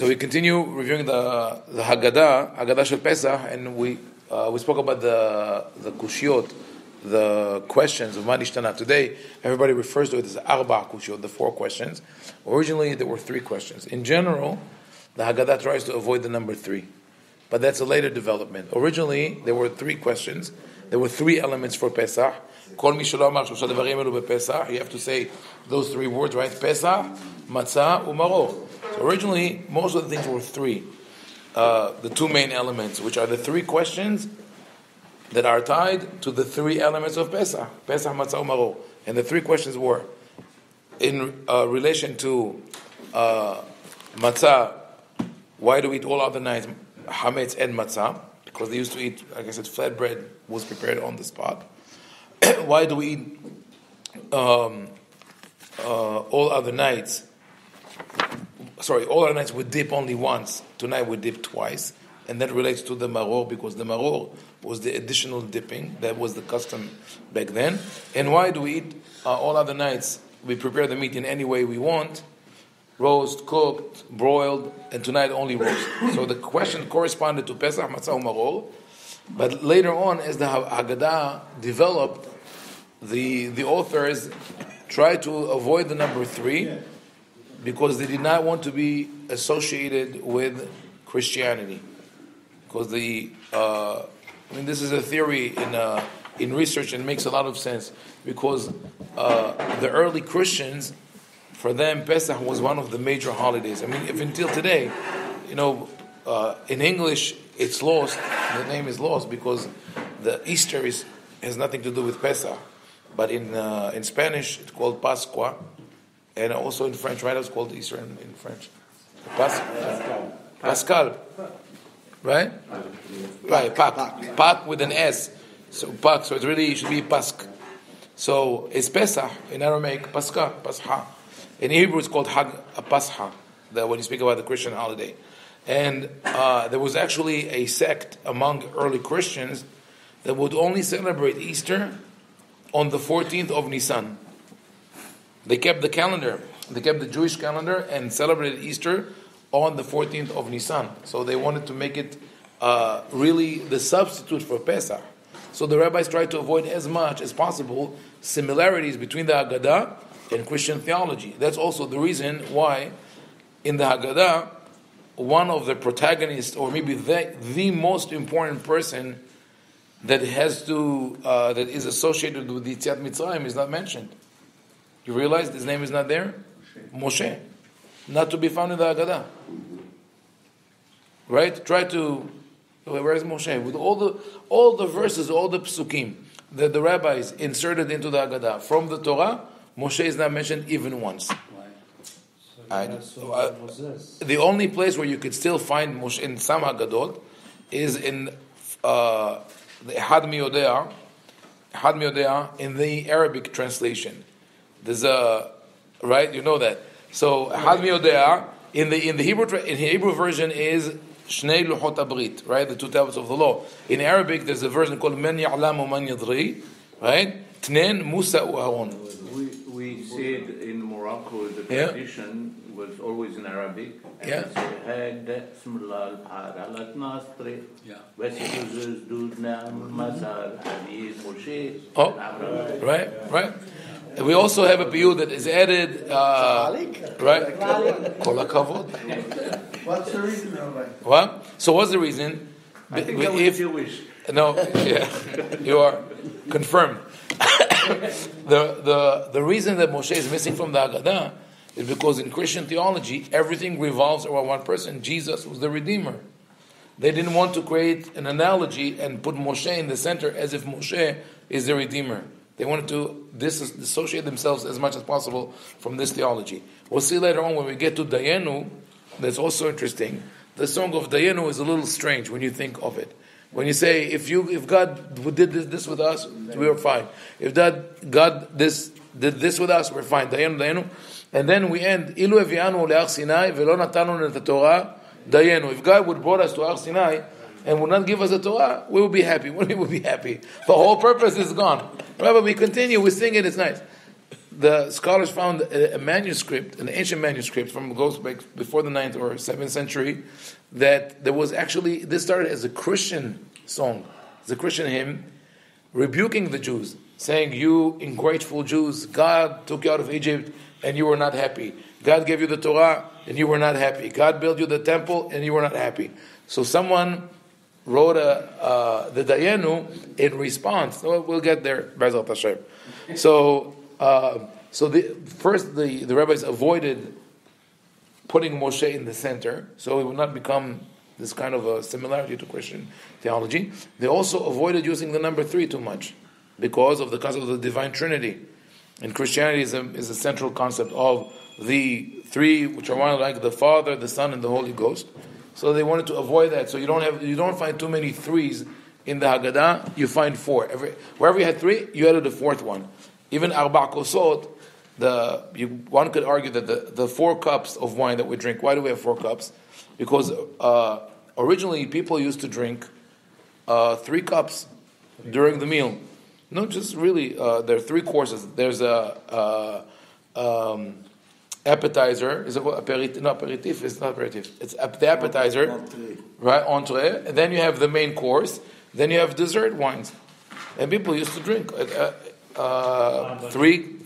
So we continue reviewing the Haggadah Shel Pesach, and we spoke about the kushiyot, the questions of Manishtana. Today, everybody refers to it as Arba kushiyot, the 4 questions. Originally, there were 3 questions. In general, the Haggadah tries to avoid the number 3, but that's a later development. Originally, there were 3 questions. There were 3 elements for Pesach. Kol mi shelo amar shlosha devarim elu bepesach. You have to say those 3 words, right? Pesach, matzah, umaror. So originally, most of the things were 3. The 2 main elements, which are the 3 questions that are tied to the 3 elements of Pesach. Pesach, matzah, umaror. And the 3 questions were, in relation to matzah, why do we eat all other nights, hametz and matzah? Because they used to eat, like I said, flatbread was prepared on the spot. Why do we eat all other nights? All other nights we dip only once. Tonight we dip twice. And that relates to the maror, because the maror was the additional dipping. That was the custom back then. And why do we eat all other nights? We prepare the meat in any way we want. Roast, cooked, broiled, and tonight only roast. So the question corresponded to Pesach, Matzah, Maror. But later on, as the Haggadah developed, the authors tried to avoid the number 3 because they did not want to be associated with Christianity. Because this is a theory in research and makes a lot of sense. Because the early Christians, for them, Pesach was one of the major holidays. I mean, if until today, in English, it's lost. The name is lost because the Easter has nothing to do with Pesach. But in Spanish, it's called Pascua, and also in French, right? It's called Easter in French. Pascal, right? Right. Pak with an S. So Pak. So it should be Pasch. So it's Pesach in Aramaic, Pascha. In Hebrew, it's called Pascha, when you speak about the Christian holiday. And there was actually a sect among early Christians that would only celebrate Easter on the 14th of Nisan. They kept the calendar. They kept the Jewish calendar and celebrated Easter on the 14th of Nisan. So they wanted to make it really the substitute for Pesach. So the rabbis tried to avoid as much as possible similarities between the Haggadah and Christian theology. That's also the reason why in the Haggadah, one of the protagonists, or maybe the most important person that is associated with the Yetziat Mitzrayim is not mentioned. You realize his name is not there? Moshe. Not to be found in the Haggadah. Right? Where is Moshe? With all the verses, all the psukim that the rabbis inserted into the Haggadah from the Torah, Moshe is not mentioned even once. The only place where you could still find Moshe in some Haggadot is in the Haim Ovadia in the Arabic translation. There's right, you know that. So Haim Ovadia in the Hebrew version is Shnei Luchot Abrit, right? The 2 tablets of the law. In Arabic, there's a version called Man Ya'lam Man Yadri, right? Tnen Musa U'Aaron. We see it in Morocco. The tradition was always in Arabic. Yeah. Oh, right. We also have a piyut that is added, right? Kol hakavod. What's the reason, Rabbi? What? So what's the reason? I think that was Jewish. No, yeah, you are confirmed. The reason that Moshe is missing from the Haggadah is because in Christian theology, everything revolves around one person. Jesus was the Redeemer. They didn't want to create an analogy and put Moshe in the center as if Moshe is the Redeemer. They wanted to dissociate themselves as much as possible from this theology. We'll see later on when we get to Dayenu. That's also interesting. The song of Dayenu is a little strange when you think of it. When you say, if God did this with us, we are fine. If God did this with us, we're fine. Dayenu. And then we end, Ilu evianu le'ar Sinai ve'lo natanu et Torah Dayenu. If God would brought us to Har Sinai and would not give us the Torah, we would be happy. We would be happy. The whole purpose is gone. Remember, we continue, we sing it, it's nice. the scholars found a manuscript, an ancient manuscript goes back before the 9th or 7th century, that there was actually, this started as a Christian song, as a Christian hymn, rebuking the Jews, saying, you ungrateful Jews, God took you out of Egypt and you were not happy. God gave you the Torah and you were not happy. God built you the temple and you were not happy. So someone wrote the Dayenu in response. So we'll get there, B'ezrat Hashem. So the rabbis avoided putting Moshe in the center, so it would not become this kind of a similarity to Christian theology. They also avoided using the number 3 too much because of the concept of the divine Trinity. And Christianity is a central concept of the 3, which are one like the Father, the Son, and the Holy Ghost. So they wanted to avoid that. So you don't find too many 3s in the Haggadah. You find 4. Wherever you had 3, you added a 4th one. Even Arba' Kosot, one could argue that the 4 cups of wine that we drink. Why do we have 4 cups? Because originally people used to drink 3 cups during the meal. No, just really, there are 3 courses. There's a appetizer. Is it called aperitif? No, aperitif. It's not aperitif. It's the appetizer, right? Entree. And then you have the main course. Then you have dessert wines. And people used to drink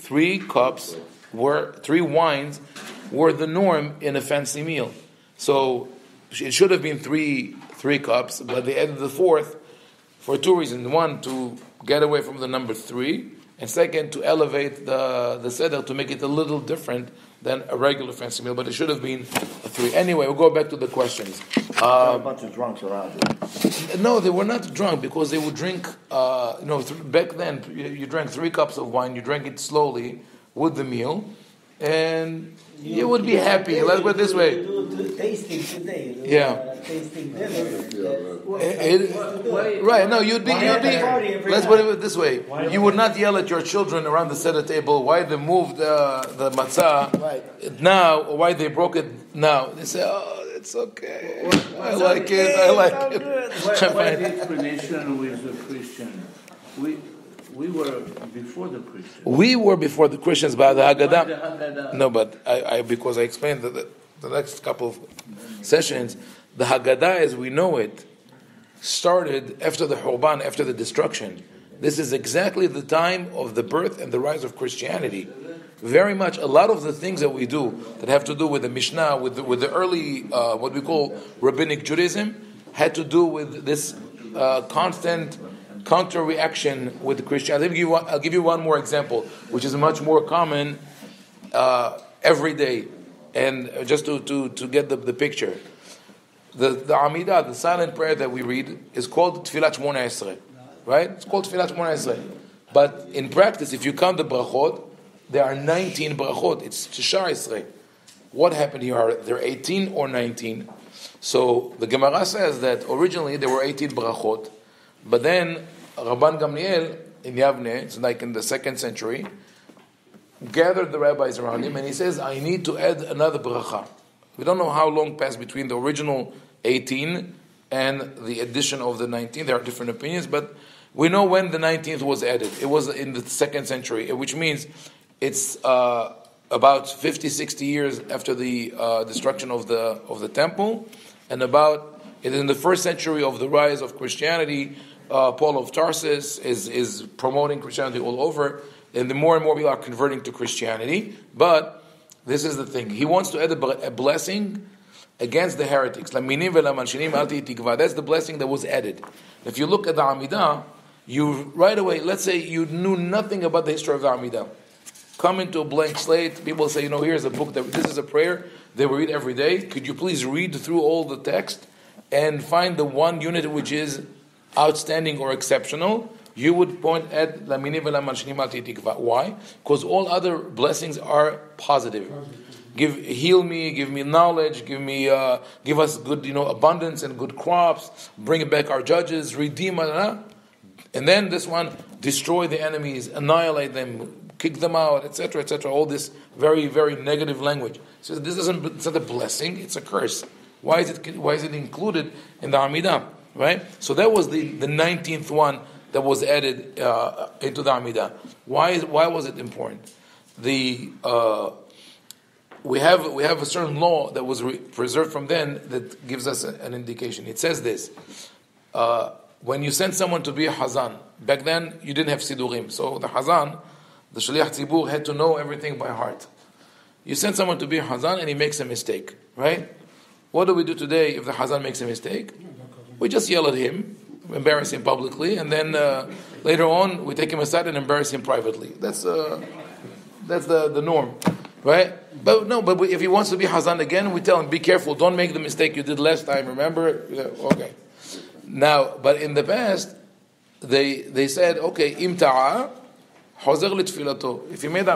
3 cups. 3 wines were the norm in a fancy meal. So it should have been 3 cups, but they added the 4th for 2 reasons. One, to get away from the number 3, and second, to elevate the seder, to make it a little different than a regular fancy meal, but it should have been a 3. Anyway, we'll go back to the questions. A bunch of drunks around you. No, they were not drunk because they would drink, back then, you drank 3 cups of wine, you drank it slowly with the meal, and you would be happy. Let's put it this way. You do tasting today. Yeah. Tasting dinner. Right, no, you'd be. Let's put it this way: you would not yell at your children around the seder table why they moved the matzah now, or why they broke it now. They say, "Oh, it's okay. I like it. I like it." What is the explanation with the Christian? We were before the Christians. We were before the Christians by the Why Haggadah. the Haggadah? No, but I because I explained the next couple of sessions, the Haggadah as we know it started after the Hurban, after the destruction. This is exactly the time of the birth and the rise of Christianity. Very much, a lot of the things that we do that have to do with the Mishnah, with the early, what we call rabbinic Judaism, had to do with this constant counter-reaction with Christianity. I'll give you one more example, which is much more common every day, and just to get the picture. The Amidah, the silent prayer that we read, is called Tfilat Shmona Esrei, right? It's called Tfilat Shmona Esrei. But in practice, if you count the brachot, there are 19 brachot. It's Tisha Esrei. What happened here? Are there 18 or 19? So the Gemara says that originally there were 18 brachot, but then Rabban Gamliel in Yavne, it's like in the 2nd century, gathered the rabbis around him, and he says, I need to add another bracha. We don't know how long passed between the original 18 and the addition of the 19. There are different opinions, but we know when the 19th was added. It was in the 2nd century, which means it's about 50, 60 years after the destruction of the temple, and about in the 1st century of the rise of Christianity. Paul of Tarsus is promoting Christianity all over, and the more and more people are converting to Christianity. But this is the thing: he wants to add a blessing against the heretics. That's the blessing that was added. If you look at the Amidah, you right away, let's say you knew nothing about the history of the Amidah, come into a blank slate. People say, here's a book this is a prayer that we read every day. Could you please read through all the text and find the one unit which is outstanding or exceptional? You would point at why? Because all other blessings are positive. Heal me, give me knowledge, give us good, abundance and good crops, bring back our judges, redeem, and then this one, destroy the enemies, annihilate them, kick them out, etc., etc. All this very, very negative language. So it's not a blessing; it's a curse. Why is it included in the Amidah? Right? So that was the 19th one that was added into the Amidah. Why was it important? we have a certain law that was preserved from then that gives us an indication. It says this: when you send someone to be a hazan, back then you didn't have sidurim, so the hazan, the shaliach tzibur, had to know everything by heart. You send someone to be a hazan and he makes a mistake, right? What do we do today if the hazan makes a mistake? We just yell at him, embarrass him publicly, and then later on we take him aside and embarrass him privately. That's the norm, right? But if he wants to be hazan again, we tell him, be careful, don't make the mistake you did last time, remember? Yeah, okay. Now, but in the past, they said, okay, im ta'a, hozer litfilato. If he made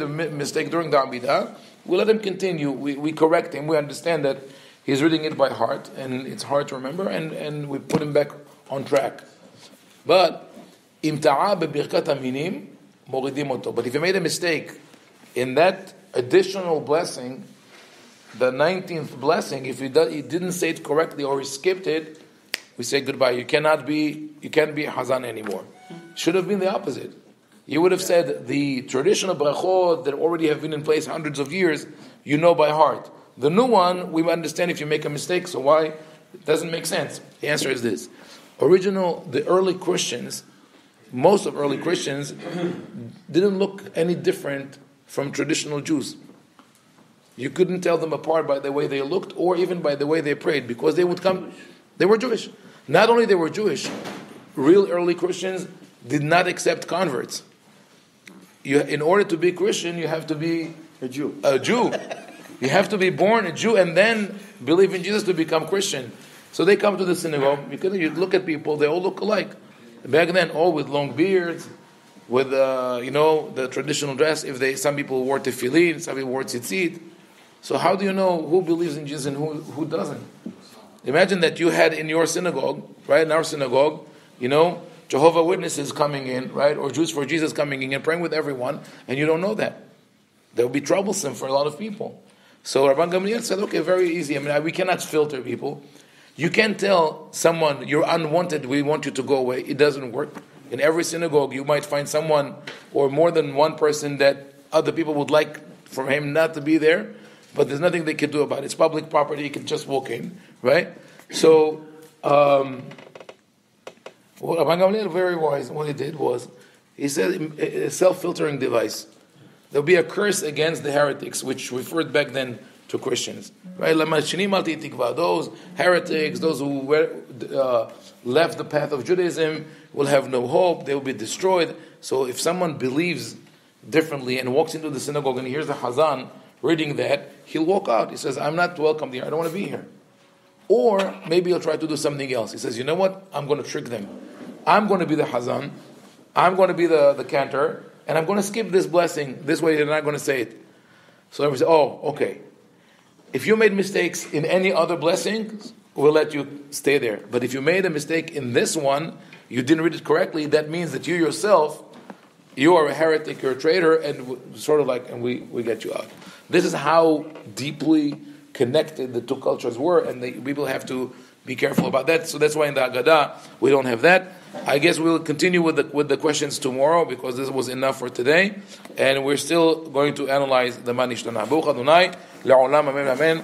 a mistake during the Amidah, we let him continue, we correct him, we understand that he's reading it by heart, and it's hard to remember, and we put him back on track. But im ta'a bebirkat aminim, moridim oto. But if he made a mistake in that additional blessing, the 19th blessing, if he didn't say it correctly or he skipped it, we say goodbye. You can't be a hazan anymore. Should have been the opposite. You would have said the traditional brachot that already have been in place hundreds of years, you know by heart. The new one, we understand if you make a mistake, so why? It doesn't make sense. The answer is this. The early Christians, most of early Christians, didn't look any different from traditional Jews. You couldn't tell them apart by the way they looked or even by the way they prayed, because they were Jewish. Not only they were Jewish, real early Christians did not accept converts. In order to be Christian, you have to be a Jew. You have to be born a Jew and then believe in Jesus to become Christian. So they come to the synagogue, because you look at people, they all look alike. Back then, all with long beards, with the traditional dress. Some people wore tefillin, some people wore tzitzit. So how do you know who believes in Jesus and who doesn't? Imagine that you had in your synagogue, right, in our synagogue, Jehovah's Witnesses coming in, right, or Jews for Jesus coming in and praying with everyone, and you don't know that. That would be troublesome for a lot of people. So Rabban Gamliel said, okay, very easy. We cannot filter people. You can't tell someone, you're unwanted, we want you to go away. It doesn't work. In every synagogue, you might find someone or more than one person that other people would like for him not to be there, but there's nothing they can do about it. It's public property, you can just walk in, right? So, Rabban Gamliel, very wise, what he did was, he said a self-filtering device. There'll be a curse against the heretics, which referred back then to Christians. Right? Those heretics, those who left the path of Judaism, will have no hope, they will be destroyed. So if someone believes differently and walks into the synagogue and hears the Hazan reading that, he'll walk out. He says, I'm not welcome here, I don't want to be here. Or maybe he'll try to do something else. He says, you know what, I'm going to trick them. I'm going to be the Hazan, I'm going to be the cantor, and I'm going to skip this blessing. This way they're not going to say it. So everyone says, oh, okay. If you made mistakes in any other blessings, we'll let you stay there. But if you made a mistake in this one, you didn't read it correctly, that means that you yourself, you are a heretic, you're a traitor, and we get you out. This is how deeply connected the two cultures were, and people have to be careful about that. So that's why in the Haggadah we don't have that. I guess we'll continue with the questions tomorrow, because this was enough for today, and we're still going to analyze the Manishtana. Baruch Adonai, le'olam amen amen.